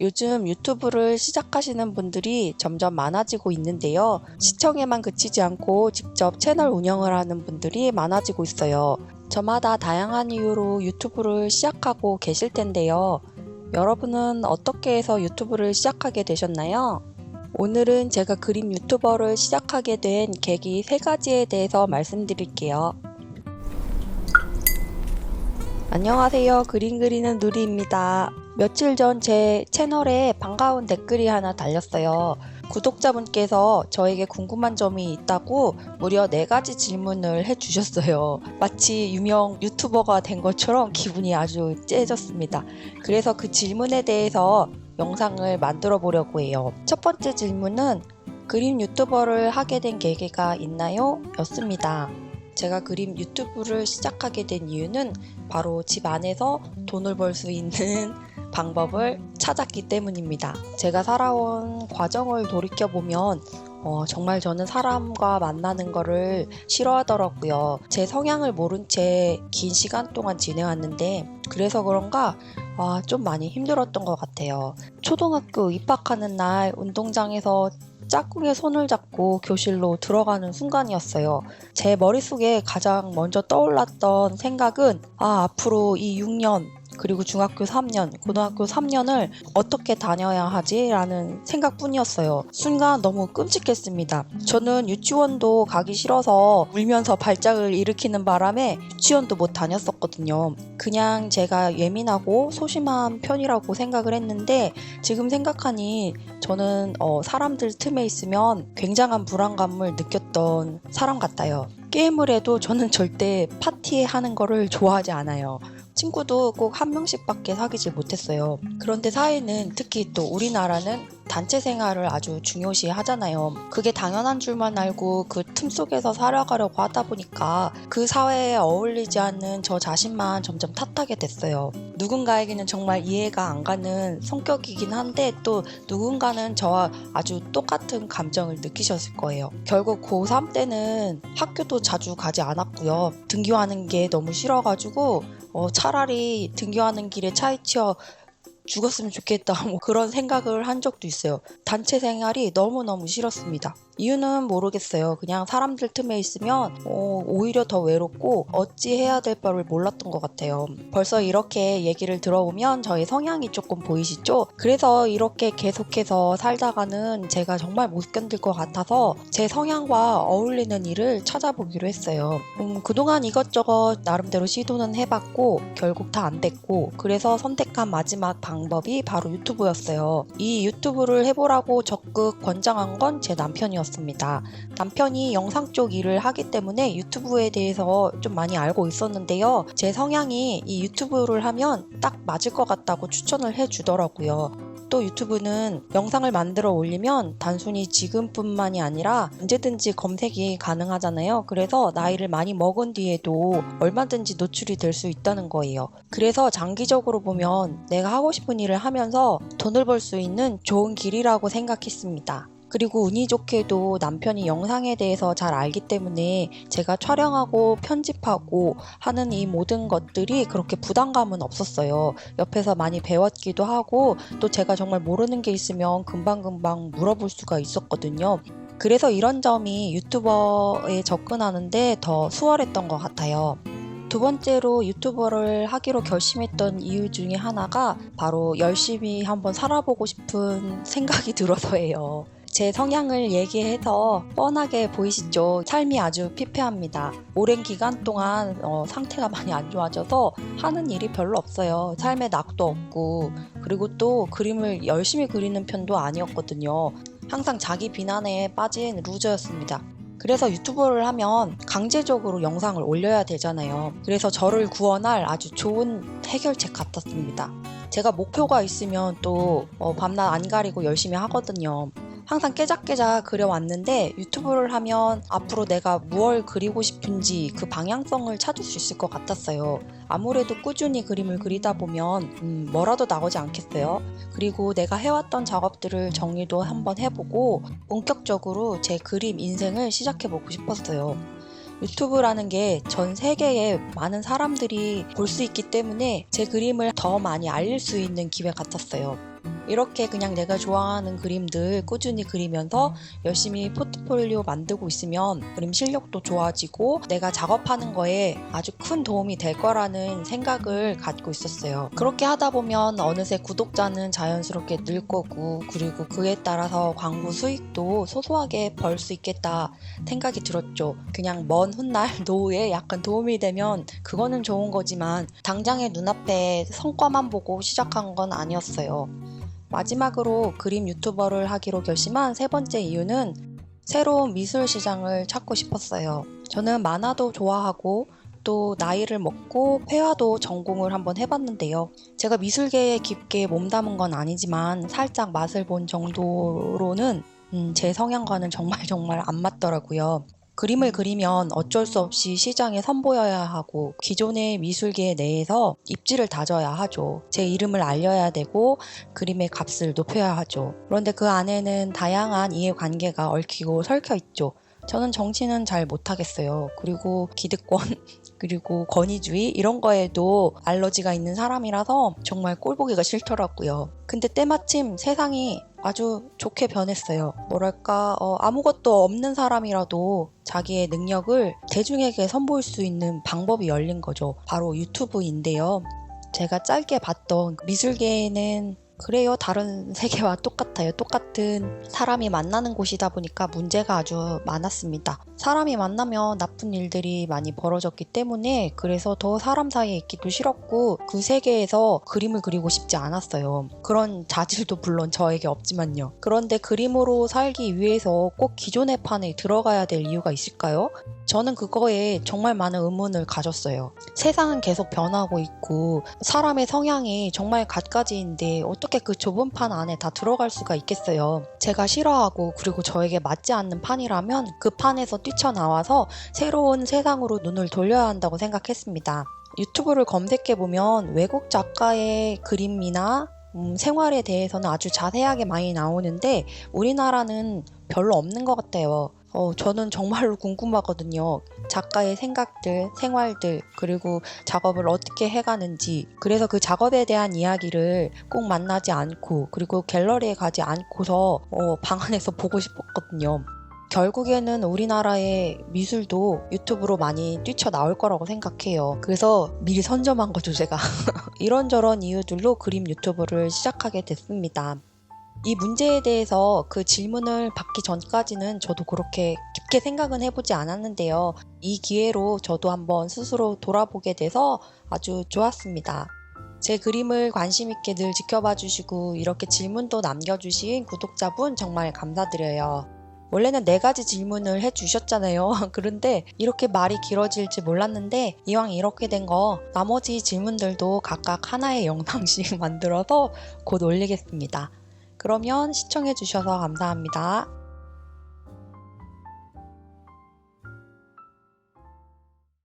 요즘 유튜브를 시작하시는 분들이 점점 많아지고 있는데요. 시청에만 그치지 않고 직접 채널 운영을 하는 분들이 많아지고 있어요. 저마다 다양한 이유로 유튜브를 시작하고 계실 텐데요. 여러분은 어떻게 해서 유튜브를 시작하게 되셨나요? 오늘은 제가 그림 유튜버를 시작하게 된 계기 3가지에 대해서 말씀드릴게요. 안녕하세요. 그림 그리는 누리입니다. 며칠 전 제 채널에 반가운 댓글이 하나 달렸어요. 구독자분께서 저에게 궁금한 점이 있다고 무려 4가지 질문을 해주셨어요. 마치 유명 유튜버가 된 것처럼 기분이 아주 째졌습니다. 그래서 그 질문에 대해서 영상을 만들어 보려고 해요. 첫 번째 질문은 그림 유튜버를 하게 된 계기가 있나요? 였습니다. 제가 그림 유튜브를 시작하게 된 이유는 바로 집 안에서 돈을 벌 수 있는 방법을 찾았기 때문입니다. 제가 살아온 과정을 돌이켜보면 정말 저는 사람과 만나는 거를 싫어하더라고요. 제 성향을 모른 채 긴 시간 동안 지내왔는데 그래서 그런가 좀 많이 힘들었던 것 같아요. 초등학교 입학하는 날 운동장에서 짝꿍의 손을 잡고 교실로 들어가는 순간이었어요. 제 머릿속에 가장 먼저 떠올랐던 생각은 앞으로 이 6년 그리고 중학교 3년, 고등학교 3년을 어떻게 다녀야 하지? 라는 생각뿐이었어요. 순간 너무 끔찍했습니다. 저는 유치원도 가기 싫어서 울면서 발작을 일으키는 바람에 유치원도 못 다녔었거든요. 그냥 제가 예민하고 소심한 편이라고 생각을 했는데 지금 생각하니 저는 사람들 틈에 있으면 굉장한 불안감을 느꼈던 사람 같아요. 게임을 해도 저는 절대 파티하는 거를 좋아하지 않아요. 친구도 꼭 한 명씩밖에 사귀지 못했어요. 그런데 사회는 특히 또 우리나라는 단체 생활을 아주 중요시 하잖아요. 그게 당연한 줄만 알고 그 틈 속에서 살아가려고 하다 보니까 그 사회에 어울리지 않는 저 자신만 점점 탓하게 됐어요. 누군가에게는 정말 이해가 안 가는 성격이긴 한데 또 누군가는 저와 아주 똑같은 감정을 느끼셨을 거예요. 결국 고3 때는 학교도 자주 가지 않았고요. 등교하는 게 너무 싫어가지고 차라리 등교하는 길에 차에 치여 죽었으면 좋겠다 그런 생각을 한 적도 있어요. 단체 생활이 너무너무 싫었습니다. 이유는 모르겠어요. 그냥 사람들 틈에 있으면 오히려 더 외롭고 어찌 해야 될 바를 몰랐던 것 같아요. 벌써 이렇게 얘기를 들어보면 저의 성향이 조금 보이시죠? 그래서 이렇게 계속해서 살다가는 제가 정말 못 견딜 것 같아서 제 성향과 어울리는 일을 찾아보기로 했어요. 그동안 이것저것 나름대로 시도는 해봤고 결국 다 안 됐고 그래서 선택한 마지막 방법이 바로 유튜브였어요. 이 유튜브를 해보라고 적극 권장한 건 제 남편이었어요. 남편이 영상 쪽 일을 하기 때문에 유튜브에 대해서 좀 많이 알고 있었는데요. 제 성향이 이 유튜브를 하면 딱 맞을 것 같다고 추천을 해주더라고요. 또 유튜브는 영상을 만들어 올리면 단순히 지금뿐만이 아니라 언제든지 검색이 가능하잖아요. 그래서 나이를 많이 먹은 뒤에도 얼마든지 노출이 될 수 있다는 거예요. 그래서 장기적으로 보면 내가 하고 싶은 일을 하면서 돈을 벌 수 있는 좋은 길이라고 생각했습니다. 그리고 운이 좋게도 남편이 영상에 대해서 잘 알기 때문에 제가 촬영하고 편집하고 하는 이 모든 것들이 그렇게 부담감은 없었어요. 옆에서 많이 배웠기도 하고 또 제가 정말 모르는 게 있으면 금방금방 물어볼 수가 있었거든요. 그래서 이런 점이 유튜버에 접근하는데 더 수월했던 것 같아요. 두 번째로 유튜버를 하기로 결심했던 이유 중에 하나가 바로 열심히 한번 살아보고 싶은 생각이 들어서예요. 제 성향을 얘기해서 뻔하게 보이시죠? 삶이 아주 피폐합니다. 오랜 기간 동안 상태가 많이 안 좋아져서 하는 일이 별로 없어요. 삶에 낙도 없고 그리고 또 그림을 열심히 그리는 편도 아니었거든요. 항상 자기 비난에 빠진 루저였습니다. 그래서 유튜브를 하면 강제적으로 영상을 올려야 되잖아요. 그래서 저를 구원할 아주 좋은 해결책 같았습니다. 제가 목표가 있으면 또 밤낮 안 가리고 열심히 하거든요. 항상 깨작깨작 그려왔는데 유튜브를 하면 앞으로 내가 무얼 그리고 싶은지 그 방향성을 찾을 수 있을 것 같았어요. 아무래도 꾸준히 그림을 그리다 보면 뭐라도 나오지 않겠어요? 그리고 내가 해왔던 작업들을 정리도 한번 해보고 본격적으로 제 그림 인생을 시작해보고 싶었어요. 유튜브라는 게 전 세계에 많은 사람들이 볼 수 있기 때문에 제 그림을 더 많이 알릴 수 있는 기회 같았어요. 이렇게 그냥 내가 좋아하는 그림들 꾸준히 그리면서 열심히 포트폴리오 만들고 있으면 그림 실력도 좋아지고 내가 작업하는 거에 아주 큰 도움이 될 거라는 생각을 갖고 있었어요. 그렇게 하다 보면 어느새 구독자는 자연스럽게 늘 거고, 그리고 그에 따라서 광고 수익도 소소하게 벌 수 있겠다 생각이 들었죠. 그냥 먼 훗날 노후에 약간 도움이 되면 그거는 좋은 거지만 당장의 눈앞에 성과만 보고 시작한 건 아니었어요. 마지막으로 그림 유튜버를 하기로 결심한 세 번째 이유는 새로운 미술 시장을 찾고 싶었어요. 저는 만화도 좋아하고 또 나이를 먹고 회화도 전공을 한번 해봤는데요. 제가 미술계에 깊게 몸담은 건 아니지만 살짝 맛을 본 정도로는 제 성향과는 정말 안 맞더라고요. 그림을 그리면 어쩔 수 없이 시장에 선보여야 하고 기존의 미술계 내에서 입지를 다져야 하죠. 제 이름을 알려야 되고 그림의 값을 높여야 하죠. 그런데 그 안에는 다양한 이해관계가 얽히고 설켜 있죠. 저는 정치는 잘 못하겠어요. 그리고 기득권, 그리고 권위주의 이런 거에도 알러지가 있는 사람이라서 정말 꼴보기가 싫더라고요. 근데 때마침 세상이 아주 좋게 변했어요. 뭐랄까 아무것도 없는 사람이라도 자기의 능력을 대중에게 선보일 수 있는 방법이 열린 거죠. 바로 유튜브인데요. 제가 짧게 봤던 미술계에는 그래요. 다른 세계와 똑같아요. 똑같은 사람이 만나는 곳이다 보니까 문제가 아주 많았습니다. 사람이 만나면 나쁜 일들이 많이 벌어졌기 때문에 그래서 더 사람 사이에 있기도 싫었고 그 세계에서 그림을 그리고 싶지 않았어요. 그런 자질도 물론 저에게 없지만요. 그런데 그림으로 살기 위해서 꼭 기존의 판에 들어가야 될 이유가 있을까요? 저는 그거에 정말 많은 의문을 가졌어요. 세상은 계속 변하고 있고 사람의 성향이 정말 갖가지인데 어떻게 그 좁은 판 안에 다 들어갈 수가 있겠어요. 제가 싫어하고 그리고 저에게 맞지 않는 판이라면 그 판에서 뛰쳐나와서 새로운 세상으로 눈을 돌려야 한다고 생각했습니다. 유튜브를 검색해보면 외국 작가의 그림이나 생활에 대해서는 아주 자세하게 많이 나오는데 우리나라는 별로 없는 것 같아요. 저는 정말로 궁금하거든요. 작가의 생각들, 생활들, 그리고 작업을 어떻게 해가는지. 그래서 그 작업에 대한 이야기를 꼭 만나지 않고, 그리고 갤러리에 가지 않고서 방 안에서 보고 싶었거든요. 결국에는 우리나라의 미술도 유튜브로 많이 뛰쳐나올 거라고 생각해요. 그래서 미리 선점한 거죠, 제가. 이런저런 이유들로 그림 유튜브를 시작하게 됐습니다. 이 문제에 대해서 그 질문을 받기 전까지는 저도 그렇게 깊게 생각은 해보지 않았는데요. 이 기회로 저도 한번 스스로 돌아보게 돼서 아주 좋았습니다. 제 그림을 관심 있게 늘 지켜봐 주시고 이렇게 질문도 남겨주신 구독자분 정말 감사드려요. 원래는 4가지 질문을 해주셨잖아요. 그런데 이렇게 말이 길어질지 몰랐는데 이왕 이렇게 된 거 나머지 질문들도 각각 하나의 영상씩 만들어서 곧 올리겠습니다. 그러면 시청해주셔서 감사합니다.